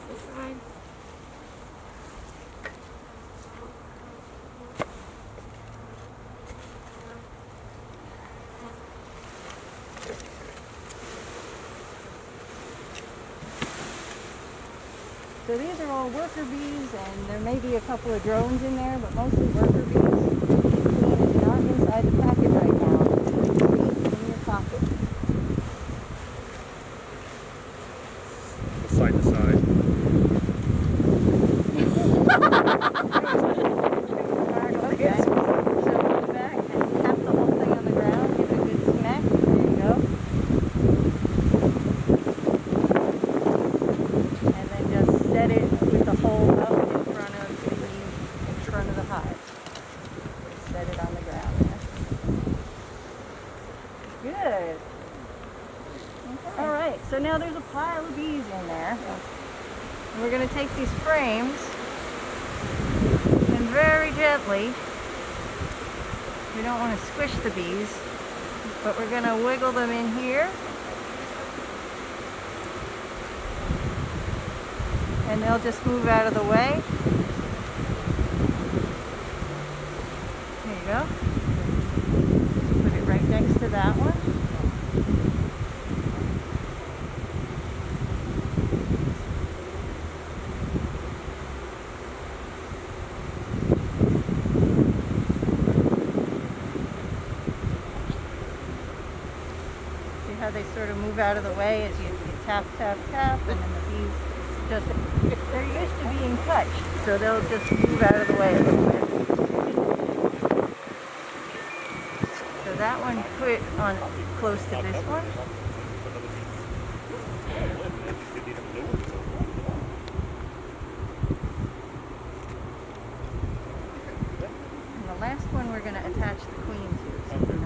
this side. So these are all worker bees, and there may be a couple of drones in there, but mostly worker bees. The queen is not inside the packet right now. It's asleep in your pocket. Side to side. Okay. So go back and tap the whole thing on the ground. Give it a good smack. There you go. And then just set it with the hole up in front of the hive. Just set it on the ground there. Good. Okay. All right. So now there's a pile of bees in there. And we're going to take these frames and very gently, we don't want to squish the bees, but we're going to wiggle them in here. And they'll just move out of the way. There you go. Put it right next to that one. See how they sort of move out of the way as you tap, tap, tap, and then the bees just, they're used to being touched, so they'll just move out of the way a little bit. So that one put on close to this one. And the last one we're going to attach the queen to. So